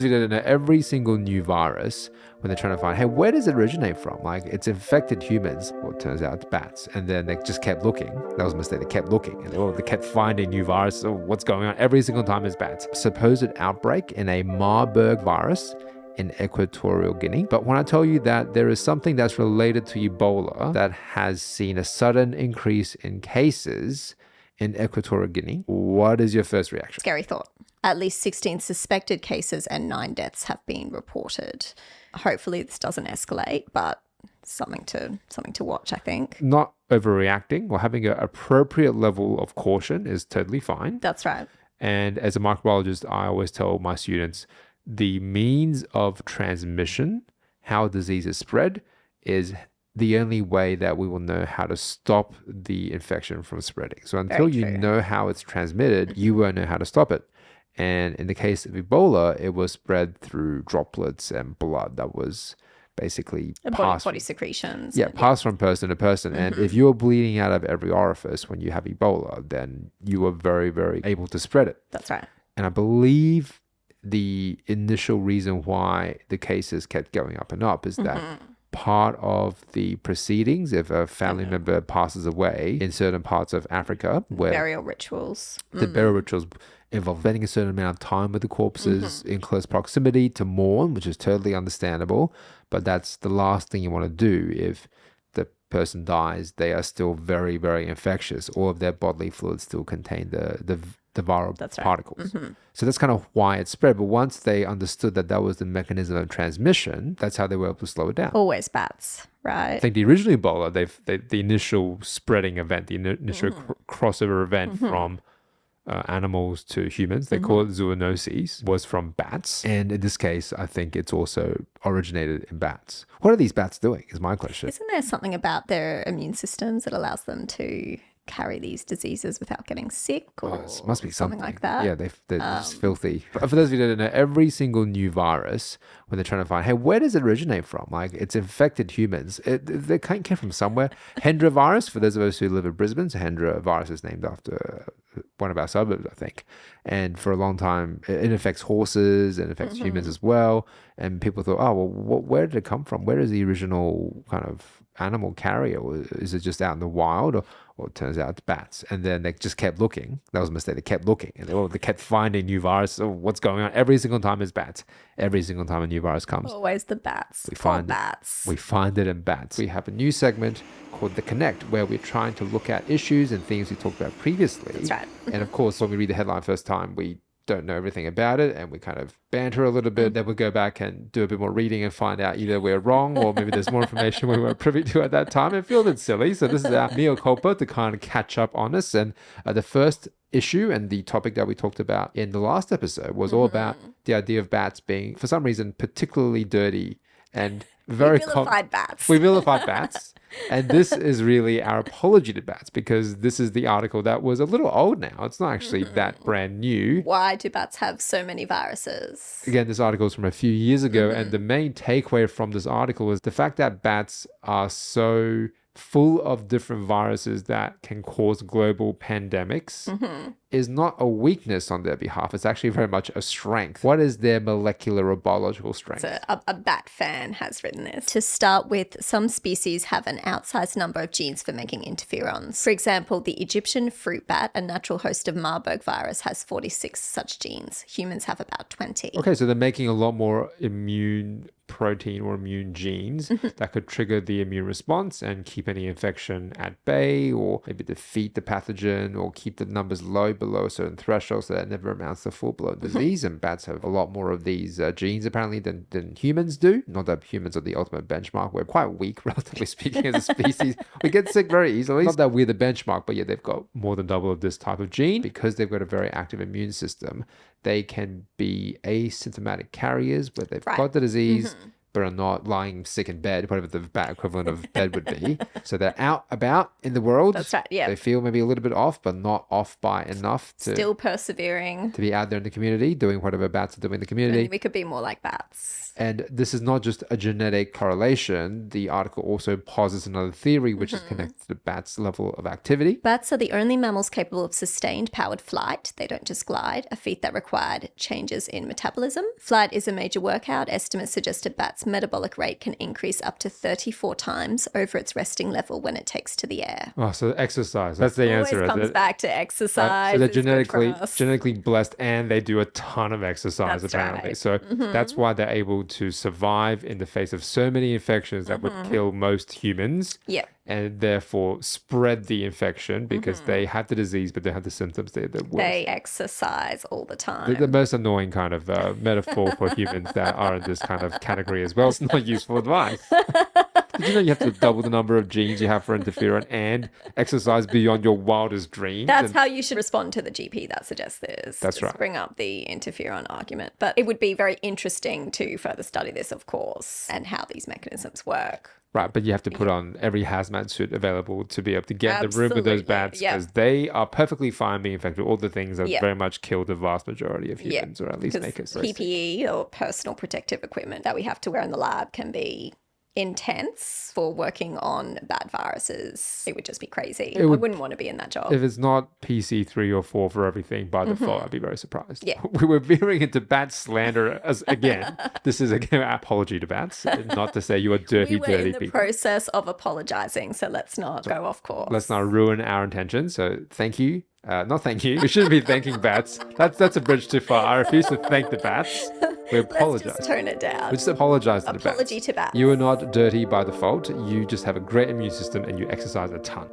You don't know every single new virus when they're trying to find, hey, where does it originate from? Like, it's infected humans. Well, it turns out it's bats. And then they just kept looking. That was a mistake. They kept looking and they kept finding new viruses. Oh, what's going on? Every single time it's bats. Supposed outbreak in a Marburg virus in Equatorial Guinea. But when I tell you that there is something that's related to Ebola that has seen a sudden increase in cases in Equatorial Guinea, what is your first reaction? Scary thought. At least 16 suspected cases and 9 deaths have been reported. Hopefully this doesn't escalate, but something to watch, I think. Not overreacting or having an appropriate level of caution is totally fine. That's right. And as a microbiologist, I always tell my students the means of transmission, how diseases spread, is the only way that we will know how to stop the infection from spreading. So until you know how it's transmitted, you won't know how to stop it. And in the case of Ebola, it was spread through droplets and blood that was basically body secretions. Yeah, passed from person to person. And if you're bleeding out of every orifice when you have Ebola, then you are very, very able to spread it. That's right. And I believe the initial reason why the cases kept going up and up is that part of the proceedings, if a family member passes away in certain parts of Africa, where burial rituals, the burial rituals involve spending a certain amount of time with the corpses in close proximity to mourn, which is totally understandable, but that's the last thing you want to do. If the person dies, they are still very, very infectious. All of their bodily fluids still contain the viral particles. So that's kind of why it spread. But once they understood that that was the mechanism of transmission, that's how they were able to slow it down. Always bats, right? I think the original Ebola, the initial spreading event, the initial crossover event from animals to humans, they call it zoonoses, was from bats. And in this case, I think it's also originated in bats. What are these bats doing is my question. Isn't there something about their immune systems that allows them to carry these diseases without getting sick or must be something like that? Yeah, they're just filthy. But for those of you that don't know, every single new virus, when they're trying to find, hey, where does it originate from? Like, it's infected humans. They came from somewhere. Hendra virus, for those of us who live in Brisbane, so Hendra virus is named after one of our suburbs, I think. And for a long time, it affects horses and affects humans as well. And people thought, oh, well, where did it come from? Where is the original kind of animal carrier? Or is it just out in the wild? Or it turns out it's bats. And then they just kept looking. That was a mistake. They kept looking. And they kept finding new viruses. Oh, what's going on? Every single time it's bats. Every single time a new virus comes. Always the bats. We find it in bats. We have a new segment called The Connect, where we're trying to look at issues and things we talked about previously. That's right. And of course, when we read the headline first time, we don't know everything about it and we kind of banter a little bit. Then we'll go back and do a bit more reading and find out either we're wrong or maybe there's more information we weren't privy to at that time and feel a bit silly. So this is our mea culpa to kind of catch up on us. And the first issue and the topic that we talked about in the last episode was all about the idea of bats being, for some reason, particularly dirty and very... We vilified bats. We vilified bats. And this is really our apology to bats, because this is the article that was a little old now. It's not actually that brand new. Why do bats have so many viruses? Again, this article is from a few years ago. And the main takeaway from this article is the fact that bats are so full of different viruses that can cause global pandemics is not a weakness on their behalf. It's actually very much a strength. What is their molecular or biological strength? So a bat fan has written this. To start with, some species have an outsized number of genes for making interferons. For example, the Egyptian fruit bat, a natural host of Marburg virus, has 46 such genes. Humans have about 20. Okay, so they're making a lot more immune protein or immune genes that could trigger the immune response and keep any infection at bay, or maybe defeat the pathogen, or keep the numbers low below a certain threshold so that it never amounts to full-blown disease. And bats have a lot more of these genes apparently than humans do. Not that humans are the ultimate benchmark. We're quite weak, relatively speaking, as a species. We get sick very easily. Not that we're the benchmark, but yeah, they've got more than double of this type of gene. Because they've got a very active immune system, they can be asymptomatic carriers where they've got the disease. but are not lying sick in bed, whatever the bat equivalent of bed would be. So they're out about in the world. That's right, yeah. They feel maybe a little bit off, but not off by enough Still persevering. to be out there in the community, doing whatever bats are doing in the community. And we could be more like bats. And this is not just a genetic correlation. The article also posits another theory, which is connected to bats' level of activity. Bats are the only mammals capable of sustained powered flight. They don't just glide, a feat that required changes in metabolism. Flight is a major workout. Estimates suggest a bat's metabolic rate can increase up to 34 times over its resting level when it takes to the air. Oh, so exercise. That's the Always answer. comes back to exercise. So they're It's good for us. genetically blessed, and they do a ton of exercise, That's apparently. right. So that's why they're able to survive in the face of so many infections that would kill most humans. Yeah. And therefore spread the infection because they have the disease, but they have the symptoms. They're worse. They exercise all the time. The most annoying kind of metaphor for humans that are in this kind of category as well. It's not useful advice. Did you know you have to double the number of genes you have for interferon and exercise beyond your wildest dreams? That's how you should respond to the GP that suggests this. That's Just right. Bring up the interferon argument. But it would be very interesting to further study this, of course, and how these mechanisms work. Right, but you have to put on every hazmat suit available to be able to get in the room with those Absolutely, bats yeah. because they are perfectly fine being infected with all the things that Yeah. very much kill the vast majority of Yeah, humans, or at least because make it so. PPE or personal protective equipment that we have to wear in the lab can be intense for working on bad viruses. It would just be crazy. I wouldn't want to be in that job. If it's not PC 3 or 4 for everything by default, I'd be very surprised. Yeah. We were veering into bat slander as again. This is again an apology to bats, not to say you are dirty, We were in dirty the people. process of apologizing, so let's not go off course. Let's not ruin our intentions. So thank you. Not thank you. We shouldn't be thanking bats. That's a bridge too far. I refuse to thank the bats. We Let's apologize. just tone it down. We just apologize to the bats. Apology to bats. You are not dirty by default. You just have a great immune system and you exercise a ton.